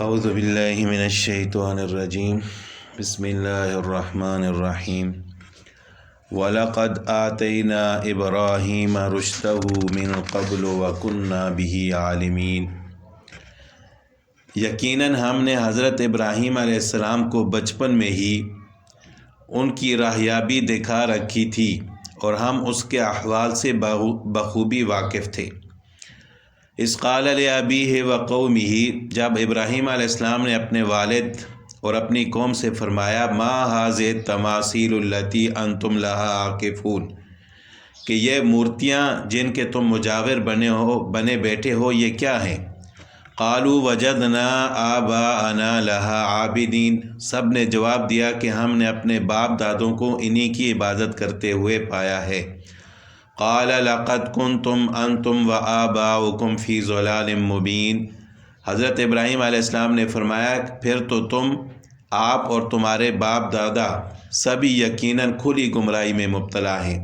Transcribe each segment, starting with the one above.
اعوذ باللہ من الشیطان الرجیم بسم اللہ الرحمن الرحیم وَلَقَدْ آتَيْنَا إِبْرَاهِيمَ رُشْدَهُ مِن قَبْلُ وَكُنَّا بِهِ عَالِمِينَ۔ یقیناً ہم نے حضرت ابراہیم علیہ السلام کو بچپن میں ہی ان کی راہیابی دکھا رکھی تھی اور ہم اس کے احوال سے بخوبی واقف تھے۔ اذ قال لأبیہ وقومہ، جب ابراہیم علیہ السلام نے اپنے والد اور اپنی قوم سے فرمایا، ما ھذہ التماثیل التی انتم لہا عاکفون، کہ یہ مورتیاں جن کے تم مجاور بنے بیٹھے ہو یہ کیا ہیں؟ قالوا وجدنا آباءنا لہا عابدین، سب نے جواب دیا کہ ہم نے اپنے باپ دادوں کو انہی کی عبادت کرتے ہوئے پایا ہے۔ قال لقد کنتم انتم وآباؤکم فی ضلال مبین، حضرت ابراہیم علیہ السلام نے فرمایا پھر تو تم، آپ اور تمہارے باپ دادا سبھی یقیناً کھلی گمراہی میں مبتلا ہیں۔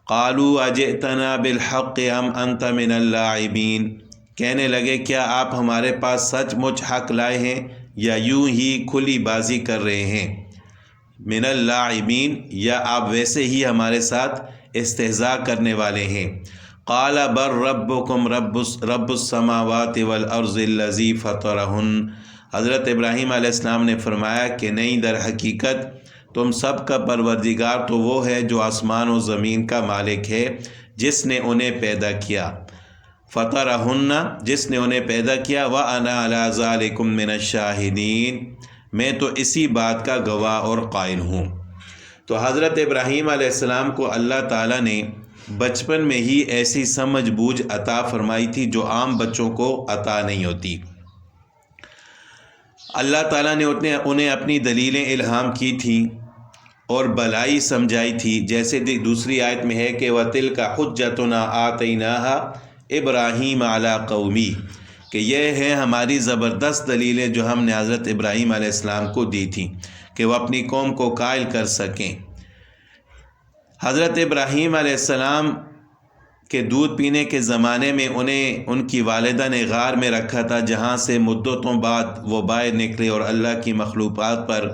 قالوا اجئتنا بالحق ام انت من اللاعبین، کہنے لگے کیا آپ ہمارے پاس سچ مچ حق لائے ہیں یا یوں ہی کھلی بازی کر رہے ہیں؟ من اللاعبین، یا آپ ویسے ہی ہمارے ساتھ استہزاء کرنے والے ہیں۔ قال بل ربکم رب السماوات والارض الذی فطرہن، حضرت ابراہیم علیہ السلام نے فرمایا کہ نہیں، در حقیقت تم سب کا پروردگار تو وہ ہے جو آسمان و زمین کا مالک ہے، جس نے انہیں پیدا کیا، فطرہن، جس نے انہیں پیدا کیا، وَأَنَا عَلَىٰ ذَلِكُم مِّنَ الشَّاهِدِينَ، میں تو اسی بات کا گواہ اور قائل ہوں۔ تو حضرت ابراہیم علیہ السلام کو اللہ تعالیٰ نے بچپن میں ہی ایسی سمجھ بوجھ عطا فرمائی تھی جو عام بچوں کو عطا نہیں ہوتی۔ اللہ تعالیٰ نے انہیں اپنی دلیلیں الہام کی تھیں اور بلائی سمجھائی تھی، جیسے دوسری آیت میں ہے کہ وَتِلْكَ حُجَّتُنَا آتَيْنَاهَا إِبْرَاهِيمَ عَلَىٰ قَوْمِهِ، کہ یہ ہیں ہماری زبردست دلیلیں جو ہم نے حضرت ابراہیم علیہ السلام کو دی تھیں کہ وہ اپنی قوم کو قائل کر سکیں۔ حضرت ابراہیم علیہ السلام کے دودھ پینے کے زمانے میں انہیں ان کی والدہ نے غار میں رکھا تھا، جہاں سے مدتوں بعد وہ باہر نکلے اور اللہ کی مخلوقات پر،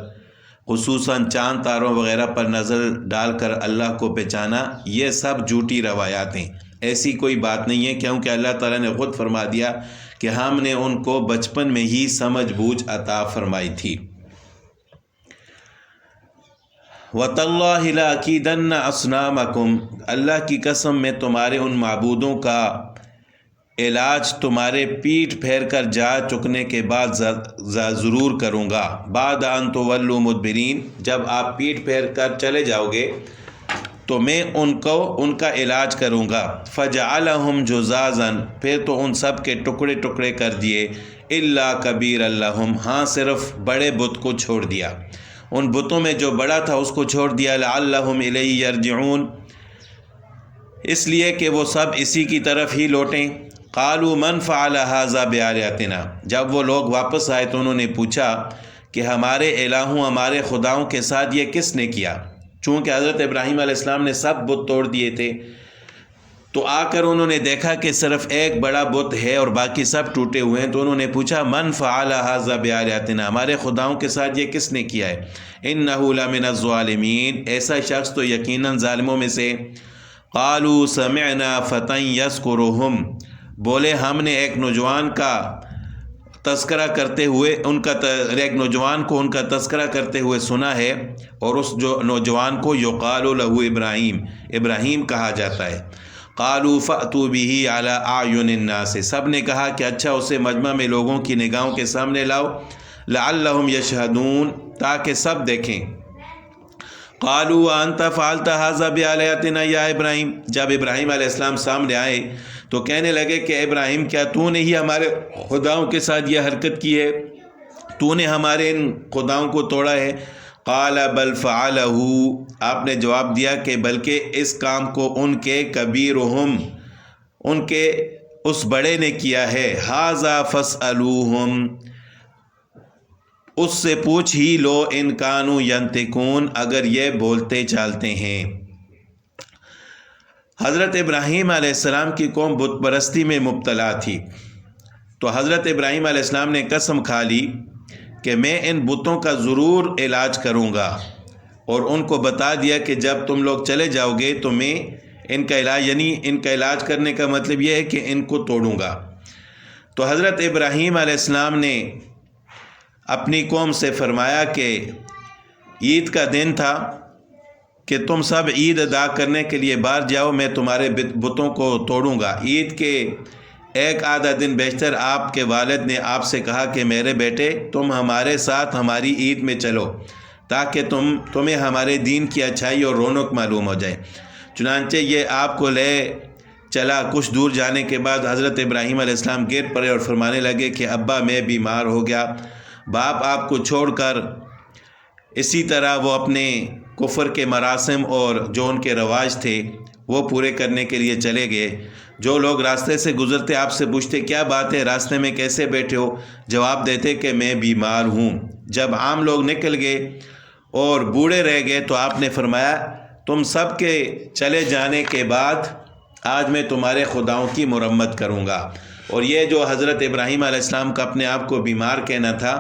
خصوصاً چاند تاروں وغیرہ پر نظر ڈال کر اللہ کو پہچانا۔ یہ سب جھوٹی روایات ہیں، ایسی کوئی بات نہیں ہے، کیونکہ اللہ تعالیٰ نے خود فرما دیا کہ ہم نے ان کو بچپن میں ہی سمجھ بوجھ عطا فرمائی تھی۔ وَتَاللَّهِ لَأَكِيدَنَّ أَصْنَامَكُمْ، اللہ کی قسم میں تمہارے ان معبودوں کا علاج تمہارے پیٹھ پھیر کر جا چکنے کے بعد ضرور کروں گا۔ بعد ان تولوا مدبرین، جب آپ پیٹھ پھیر کر چلے جاؤ گے تو میں ان کا علاج کروں گا۔ فَجَعَلَهُمْ جُذَاذًا، پھر تو ان سب کے ٹکڑے ٹکڑے کر دیے، إِلَّا كَبِيرًا لَهُمْ، ہاں صرف بڑے بت کو چھوڑ دیا، ان بتوں میں جو بڑا تھا اس کو چھوڑ دیا، لَعَلَّهُمْ إِلَيْهِ يَرْجِعُونَ، اس لیے کہ وہ سب اسی کی طرف ہی لوٹیں۔ قَالُوا مَنْ فَعَلَ هَذَا بِآلِهَتِنَا، جب وہ لوگ واپس آئے تو انہوں نے پوچھا کہ ہمارے الہوں، ہمارے خداؤں کے ساتھ یہ کس نے کیا؟ چونکہ حضرت ابراہیم علیہ السلام نے سب بت توڑ دیے تھے، تو آ کر انہوں نے دیکھا کہ صرف ایک بڑا بت ہے اور باقی سب ٹوٹے ہوئے ہیں، تو انہوں نے پوچھا من فعل ھذا بآلہتنا، ہمارے خداؤں کے ساتھ یہ کس نے کیا ہے؟ انہ لمن الظالمین، ایسا شخص تو یقیناً ظالموں میں سے۔ قالوا سمعنا فتى یذکرہم، بولے ہم نے ایک نوجوان کا تذکرہ کرتے ہوئے ایک نوجوان کو ان کا تذکرہ کرتے ہوئے سنا ہے، اور اس جو نوجوان کو یقال لہ ابراہیم، ابراہیم کہا جاتا ہے۔ قالوا فأتوا به على اعین الناس، سب نے کہا کہ اچھا اسے مجمع میں لوگوں کی نگاہوں کے سامنے لاؤ، لعلهم یشہدون، تاکہ سب دیکھیں۔ قالوا وانت فعلت هذا بآلہتنا یا ابراہیم، جب ابراہیم علیہ السلام سامنے آئے تو کہنے لگے کہ ابراہیم کیا تو نے ہی ہمارے خداؤں کے ساتھ یہ حرکت کی ہے؟ تو نے ہمارے ان خداؤں کو توڑا ہے؟ قال بل فعلہ، آپ نے جواب دیا کہ بلکہ اس کام کو ان کے کبیرہم، ان کے اس بڑے نے کیا ہے، ھذا فاسألوہم، اس سے پوچھ ہی لو، ان کانوا ینطقون، اگر یہ بولتے چالتے ہیں۔ حضرت ابراہیم علیہ السلام کی قوم بت پرستی میں مبتلا تھی، تو حضرت ابراہیم علیہ السلام نے قسم کھا لی کہ میں ان بتوں کا ضرور علاج کروں گا، اور ان کو بتا دیا کہ جب تم لوگ چلے جاؤ گے تو میں ان کا علاج، یعنی ان کا علاج کرنے کا مطلب یہ ہے کہ ان کو توڑوں گا۔ تو حضرت ابراہیم علیہ السلام نے اپنی قوم سے فرمایا کہ عید کا دن تھا کہ تم سب عید ادا کرنے کے لیے باہر جاؤ، میں تمہارے بتوں کو توڑوں گا۔ عید کے ایک آدھا دن بیشتر آپ کے والد نے آپ سے کہا کہ میرے بیٹے تم ہمارے ساتھ ہماری عید میں چلو تاکہ تمہیں ہمارے دین کی اچھائی اور رونق معلوم ہو جائے۔ چنانچہ یہ آپ کو لے چلا۔ کچھ دور جانے کے بعد حضرت ابراہیم علیہ السلام گر پڑے اور فرمانے لگے کہ ابا میں بیمار ہو گیا۔ باپ آپ کو چھوڑ کر اسی طرح وہ اپنے کفر کے مراسم اور جو ان کے رواج تھے وہ پورے کرنے کے لیے چلے گئے۔ جو لوگ راستے سے گزرتے آپ سے پوچھتے کیا بات ہے، راستے میں کیسے بیٹھے ہو، جواب دیتے کہ میں بیمار ہوں۔ جب عام لوگ نکل گئے اور بوڑھے رہ گئے تو آپ نے فرمایا تم سب کے چلے جانے کے بعد آج میں تمہارے خداؤں کی مرمت کروں گا۔ اور یہ جو حضرت ابراہیم علیہ السلام کا اپنے آپ کو بیمار کہنا تھا،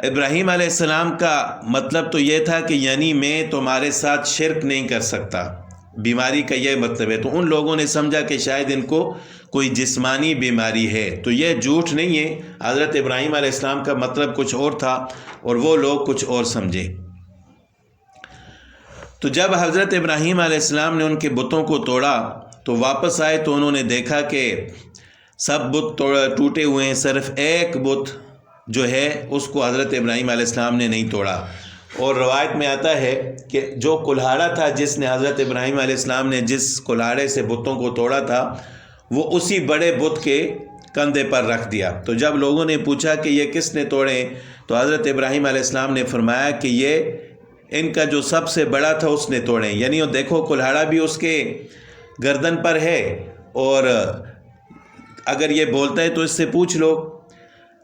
ابراہیم علیہ السلام کا مطلب تو یہ تھا کہ یعنی میں تمہارے ساتھ شرک نہیں کر سکتا، بیماری کا یہ مطلب ہے۔ تو ان لوگوں نے سمجھا کہ شاید ان کو کوئی جسمانی بیماری ہے، تو یہ جھوٹ نہیں ہے۔ حضرت ابراہیم علیہ السلام کا مطلب کچھ اور تھا اور وہ لوگ کچھ اور سمجھے۔ تو جب حضرت ابراہیم علیہ السلام نے ان کے بتوں کو توڑا تو واپس آئے تو انہوں نے دیکھا کہ سب بت ٹوٹے ہوئے ہیں، صرف ایک بت جو ہے اس کو حضرت ابراہیم علیہ السلام نے نہیں توڑا۔ اور روایت میں آتا ہے کہ جو کلہاڑا تھا جس نے حضرت ابراہیم علیہ السلام نے جس کلہاڑے سے بتوں کو توڑا تھا وہ اسی بڑے بت کے کندھے پر رکھ دیا۔ تو جب لوگوں نے پوچھا کہ یہ کس نے توڑے تو حضرت ابراہیم علیہ السلام نے فرمایا کہ یہ ان کا جو سب سے بڑا تھا اس نے توڑے، یعنی وہ دیکھو کلہاڑا بھی اس کے گردن پر ہے، اور اگر یہ بولتا ہے تو اس سے پوچھ لو۔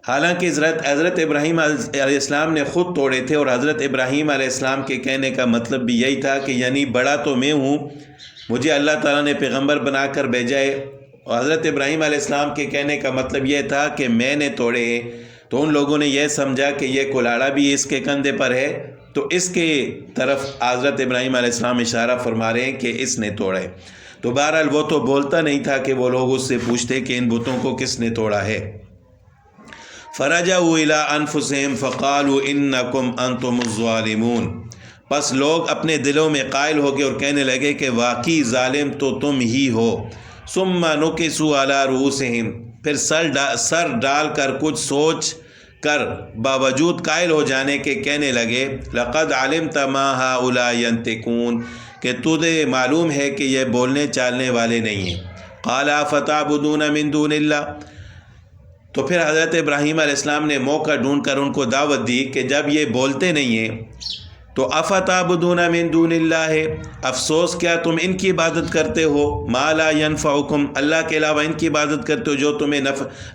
حالانکہ حضرت ابراہیم علیہ السلام نے خود توڑے تھے، اور حضرت ابراہیم علیہ السلام کے کہنے کا مطلب بھی یہی تھا کہ یعنی بڑا تو میں ہوں، مجھے اللہ تعالیٰ نے پیغمبر بنا کر بھیجا ہے، اور حضرت ابراہیم علیہ السلام کے کہنے کا مطلب یہ تھا کہ میں نے توڑے۔ تو ان لوگوں نے یہ سمجھا کہ یہ کلاڑا بھی اس کے کندھے پر ہے، تو اس کے طرف حضرت ابراہیم علیہ السلام اشارہ فرما رہے ہیں کہ اس نے توڑے۔ تو بہرحال وہ تو بولتا نہیں تھا کہ وہ لوگ اس سے پوچھتے کہ ان بتوں کو کس نے توڑا ہے۔ فَرَجَعُوا إِلَىٰ أَنفُسِهِمْ فَقَالُوا إِنَّكُمْ أَنْتُمُ الظَّالِمُونَ، پس لوگ اپنے دلوں میں قائل ہو گئے اور کہنے لگے کہ واقعی ظالم تو تم ہی ہو۔ ثُمَّ نُكِسُوا عَلَىٰ رُؤُوسِهِمْ، پھر سر ڈال کر کچھ سوچ کر باوجود قائل ہو جانے کے کہنے لگے لَقَدْ عَلِمْتَ مَا هَٰؤُلَاءِ يَنطِقُونَ، کہ تجھے معلوم ہے کہ یہ بولنے چالنے والے نہیں ہیں۔ قَالَ أَفَتَعْبُدُونَ مِن دُونِ اللَّهِ، تو پھر حضرت ابراہیم علیہ السلام نے موقع ڈھونڈ کر ان کو دعوت دی کہ جب یہ بولتے نہیں ہیں تو افتعبدون من دون اللہ، افسوس کیا تم ان کی عبادت کرتے ہو، ما لا ينفعکم، اللہ کے علاوہ ان کی عبادت کرتے ہو جو تمہیں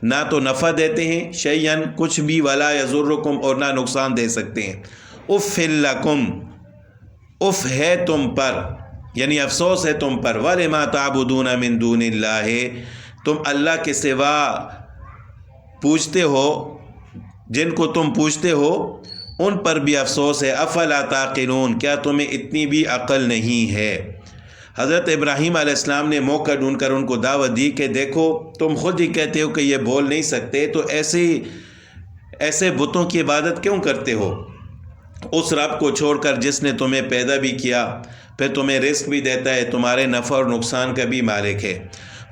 نہ تو نفع دیتے ہیں شیئن کچھ بھی، ولا یضرکم، اور نہ نقصان دے سکتے ہیں۔ اف لکم، اف ہے تم پر، یعنی افسوس ہے تم پر، ولما تعبدون من دون اللہ، تم اللہ کے سوا پوچھتے ہو، جن کو تم پوچھتے ہو ان پر بھی افسوس ہے۔ افلا تعقلون، کیا تمہیں اتنی بھی عقل نہیں ہے؟ حضرت ابراہیم علیہ السلام نے موقع ڈھونڈ کر ان کو دعوت دی کہ دیکھو تم خود ہی کہتے ہو کہ یہ بول نہیں سکتے، تو ایسے بتوں کی عبادت کیوں کرتے ہو؟ اس رب کو چھوڑ کر جس نے تمہیں پیدا بھی کیا، پھر تمہیں رزق بھی دیتا ہے، تمہارے نفع اور نقصان کا بھی مالک ہے۔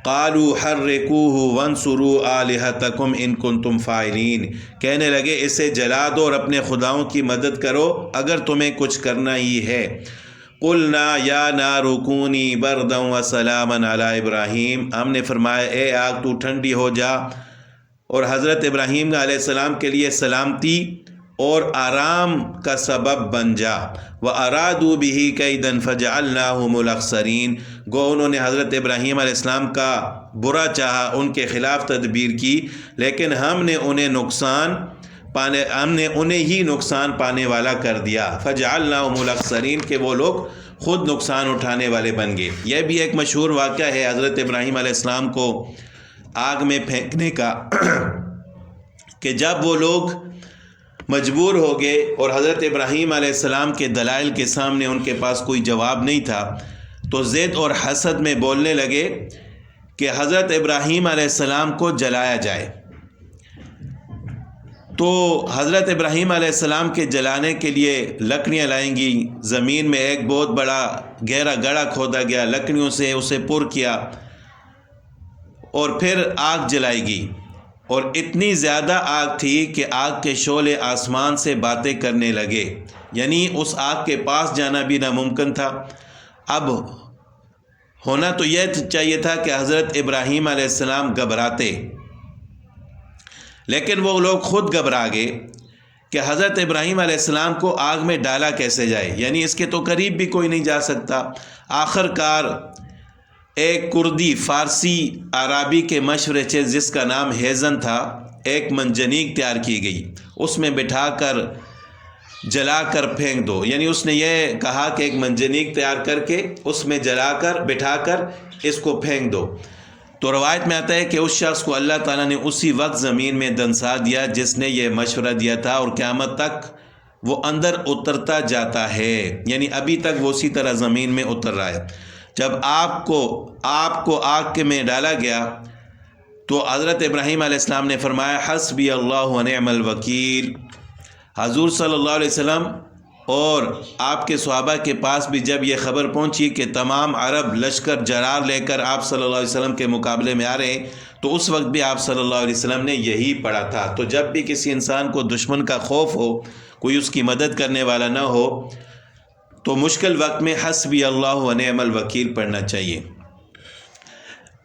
قالوا حرقوه وانصروا آلہتکم ان کنتم فاعلین، کہنے لگے اسے جلا دو اور اپنے خداؤں کی مدد کرو اگر تمہیں کچھ کرنا ہی ہے۔ قلنا یا نار کونی بردا وسلاما علی ابراہیم، ہم نے فرمایا اے آگ تو ٹھنڈی ہو جا اور حضرت ابراہیم علیہ السلام کے لیے سلامتی اور آرام کا سبب بن جا۔ وَأَرَادُوا بِهِ كَيْدًا فَجَعَلْنَاهُمُ الْأَخْسَرِينَ، گو انہوں نے حضرت ابراہیم علیہ السلام کا برا چاہا، ان کے خلاف تدبیر کی، لیکن ہم نے انہیں ہی نقصان پانے والا کر دیا۔ فَجَعَلْنَاهُمُ الْأَخْسَرِينَ، کہ وہ لوگ خود نقصان اٹھانے والے بن گئے۔ یہ بھی ایک مشہور واقعہ ہے، حضرت ابراہیم علیہ السلام کو آگ میں پھینکنے کا کہ جب وہ لوگ مجبور ہو گئے اور حضرت ابراہیم علیہ السلام کے دلائل کے سامنے ان کے پاس کوئی جواب نہیں تھا، تو ضد اور حسد میں بولنے لگے کہ حضرت ابراہیم علیہ السلام کو جلایا جائے۔ تو حضرت ابراہیم علیہ السلام کے جلانے کے لیے لکڑیاں لائیں گی، زمین میں ایک بہت بڑا گہرا گڑھا کھودا گیا، لکڑیوں سے اسے پر کیا اور پھر آگ جلائی گئی، اور اتنی زیادہ آگ تھی کہ آگ کے شعلے آسمان سے باتیں کرنے لگے، یعنی اس آگ کے پاس جانا بھی ناممکن تھا۔ اب ہونا تو یہ چاہیے تھا کہ حضرت ابراہیم علیہ السلام گھبراتے، لیکن وہ لوگ خود گھبرا گئے کہ حضرت ابراہیم علیہ السلام کو آگ میں ڈالا کیسے جائے، یعنی اس کے تو قریب بھی کوئی نہیں جا سکتا۔ آخر کار ایک کردی فارسی عربی کے مشورے سے، جس کا نام ہیزن تھا، ایک منجنیق تیار کی گئی، اس میں بٹھا کر جلا کر پھینک دو، یعنی اس نے یہ کہا کہ ایک منجنیق تیار کر کے اس میں جلا کر بٹھا کر اس کو پھینک دو۔ تو روایت میں آتا ہے کہ اس شخص کو اللہ تعالیٰ نے اسی وقت زمین میں دنسا دیا جس نے یہ مشورہ دیا تھا، اور قیامت تک وہ اندر اترتا جاتا ہے، یعنی ابھی تک وہ اسی طرح زمین میں اتر رہا ہے۔ جب آپ کو آگ کے میں ڈالا گیا تو حضرت ابراہیم علیہ السلام نے فرمایا حسبی اللہ و نعم الوکیل۔ حضور صلی اللہ علیہ وسلم اور آپ کے صحابہ کے پاس بھی جب یہ خبر پہنچی کہ تمام عرب لشکر جرار لے کر آپ صلی اللہ علیہ وسلم کے مقابلے میں آ رہے ہیں، تو اس وقت بھی آپ صلی اللہ علیہ وسلم نے یہی پڑھا تھا۔ تو جب بھی کسی انسان کو دشمن کا خوف ہو، کوئی اس کی مدد کرنے والا نہ ہو، تو مشکل وقت میں حسبی اللہ و نعم الوکیل پڑھنا چاہیے۔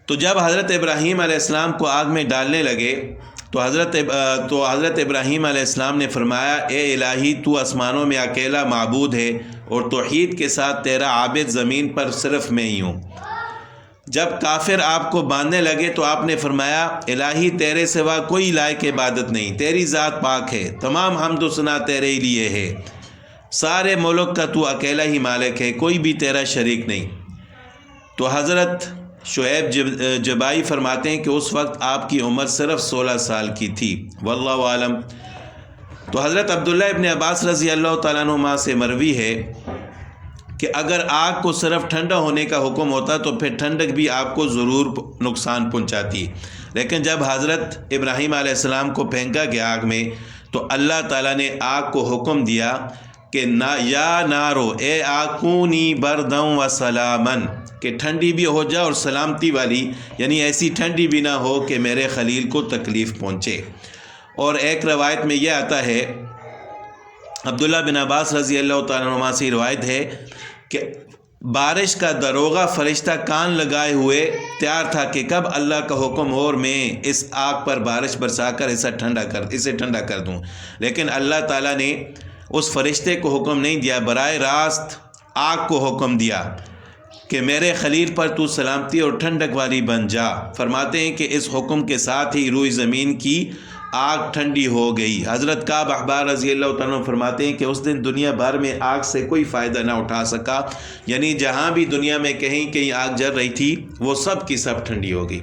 تو جب حضرت ابراہیم علیہ السلام کو آگ میں ڈالنے لگے تو حضرت ابراہیم علیہ السلام نے فرمایا اے الہی، تو آسمانوں میں اکیلا معبود ہے اور توحید کے ساتھ تیرا عابد زمین پر صرف میں ہی ہوں۔ جب کافر آپ کو باندھنے لگے تو آپ نے فرمایا الہی، تیرے سوا کوئی لائق عبادت نہیں، تیری ذات پاک ہے، تمام حمد و ثنا تیرے ہی لیے ہے، سارے ملک کا تو اکیلا ہی مالک ہے، کوئی بھی تیرا شریک نہیں۔ تو حضرت شعیب جبائی فرماتے ہیں کہ اس وقت آپ کی عمر صرف 16 سال کی تھی، واللہ عالم۔ تو حضرت عبداللہ ابن عباس رضی اللہ تعالیٰ عنہما سے مروی ہے کہ اگر آگ کو صرف ٹھنڈا ہونے کا حکم ہوتا تو پھر ٹھنڈک بھی آپ کو ضرور نقصان پہنچاتی، لیکن جب حضرت ابراہیم علیہ السلام کو پھینکا گیا آگ میں تو اللہ تعالیٰ نے آگ کو حکم دیا کہ یا نارو، اے آگ کونی بردم و سلامن، کہ ٹھنڈی بھی ہو جا اور سلامتی والی، یعنی ایسی ٹھنڈی بھی نہ ہو کہ میرے خلیل کو تکلیف پہنچے۔ اور ایک روایت میں یہ آتا ہے، عبداللہ بن عباس رضی اللہ تعالیٰ عنہ سے روایت ہے کہ بارش کا دروغہ فرشتہ کان لگائے ہوئے تیار تھا کہ کب اللہ کا حکم ہو اور میں اس آگ پر بارش برسا کر اسے ٹھنڈا کر دوں، لیکن اللہ تعالیٰ نے اس فرشتے کو حکم نہیں دیا، براہ راست آگ کو حکم دیا کہ میرے خلیل پر تو سلامتی اور ٹھنڈک والی بن جا۔ فرماتے ہیں کہ اس حکم کے ساتھ ہی روئی زمین کی آگ ٹھنڈی ہو گئی۔ حضرت کعب احبار رضی اللہ تعالیٰ فرماتے ہیں کہ اس دن دنیا بھر میں آگ سے کوئی فائدہ نہ اٹھا سکا، یعنی جہاں بھی دنیا میں کہیں آگ جل رہی تھی وہ سب کی سب ٹھنڈی ہو گئی۔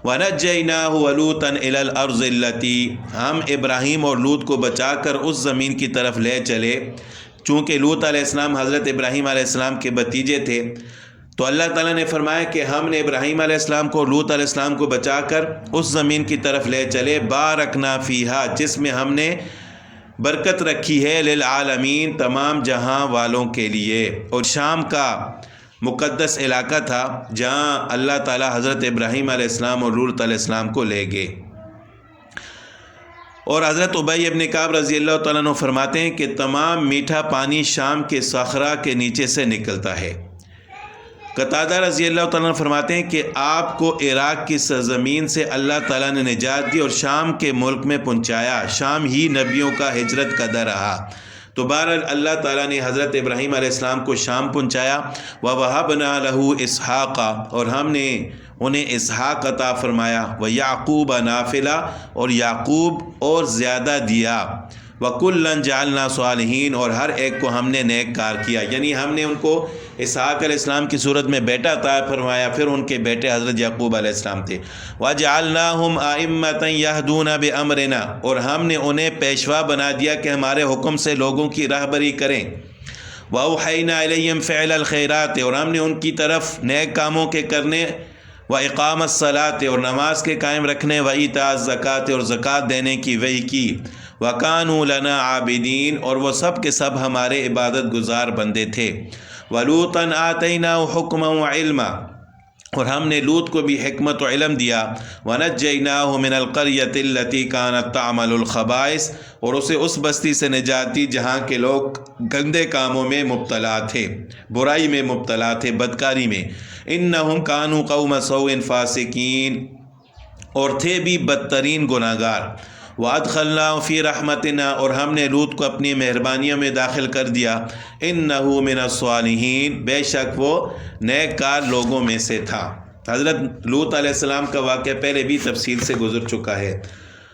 وَنَجَّيْنَاهُ وَلُوطًا إِلَى الْأَرْضِ الَّتِي، ہم ابراہیم اور لوط کو بچا کر اس زمین کی طرف لے چلے۔ چونکہ لوط علیہ السلام حضرت ابراہیم علیہ السلام کے بھتیجے تھے، تو اللہ تعالیٰ نے فرمایا کہ ہم نے ابراہیم علیہ السلام کو اور لوط علیہ السلام کو بچا کر اس زمین کی طرف لے چلے، بارکنا فیہا، جس میں ہم نے برکت رکھی ہے، للعالمین، تمام جہاں والوں کے لیے۔ اور شام کا مقدس علاقہ تھا جہاں اللہ تعالیٰ حضرت ابراہیم علیہ السلام اور لوط علیہ السلام کو لے گئے۔ اور حضرت ابی ابن کعب رضی اللہ تعالیٰ عنہ فرماتے ہیں کہ تمام میٹھا پانی شام کے صحرا کے نیچے سے نکلتا ہے۔ قتادہ رضی اللہ تعالیٰ عنہ فرماتے ہیں کہ آپ کو عراق کی سرزمین سے اللہ تعالیٰ نے نجات دی اور شام کے ملک میں پہنچایا، شام ہی نبیوں کا ہجرت کا در رہا۔ تو بہرحال اللہ تعالیٰ نے حضرت ابراہیم علیہ السلام کو شام پہنچایا، وَوَهَبْنَا لَهُ إِسْحَاقَ، اور ہم نے انہیں اسحاق عطا فرمایا، وَيَعْقُوبَ نَافِلَةً، اور یعقوب اور زیادہ دیا، وَكُلًّا جَعَلْنَا صَالِحِينَ، اور ہر ایک کو ہم نے نیک کار کیا، یعنی ہم نے ان کو اسحاق علیہ السلام کی صورت میں بیٹا عطا فرمایا، پھر ان کے بیٹے حضرت یعقوب علیہ السلام تھے۔ وَجَعَلْنَاهُمْ أَئِمَّةً يَهْدُونَ بِأَمْرِنَا، اور ہم نے انہیں پیشوا بنا دیا کہ ہمارے حکم سے لوگوں کی راہبری کریں۔ وَأَوْحَيْنَا إِلَيْهِمْ فِعْلَ الْخَيْرَاتِ، اور ہم نے ان کی طرف نیک کاموں کے کرنے، وَإِقَامَ الصَّلَاةِ، اور نماز کے قائم رکھنے، وَإِيتَاءَ الزَّكَاةِ، اور زکوٰۃ دینے کی وحی کی، وَكَانُوا لَنَا عَابِدِينَ، اور وہ سب کے سب ہمارے عبادت گزار بندے تھے۔ وَلُوطًا آتَيْنَاهُ حُكْمًا وَعِلْمًا، اور ہم نے لوط کو بھی حکمت و علم دیا۔ وَنَجَّيْنَاهُ مِنَ الْقَرْيَةِ الَّتِي كَانَتْ تَعْمَلُ الْخَبَائِثَ، اور اسے اس بستی سے نجات دی جہاں کے لوگ گندے کاموں میں مبتلا تھے، برائی میں مبتلا تھے، بدکاری میں۔ إِنَّهُمْ كَانُوا قَوْمَ سَوْءٍ فَاسِقِينَ، اور تھے بھی بدترین گناہ گار۔ وَأَدْخَلْنَاهُ فِي رَحْمَتِنَا، اور ہم نے لوط کو اپنی مہربانیوں میں داخل کر دیا۔ إِنَّهُ مِنَ الصَّالِحِينَ، بے شک وہ نیک کار لوگوں میں سے تھا۔ حضرت لوط علیہ السلام کا واقعہ پہلے بھی تفصیل سے گزر چکا ہے۔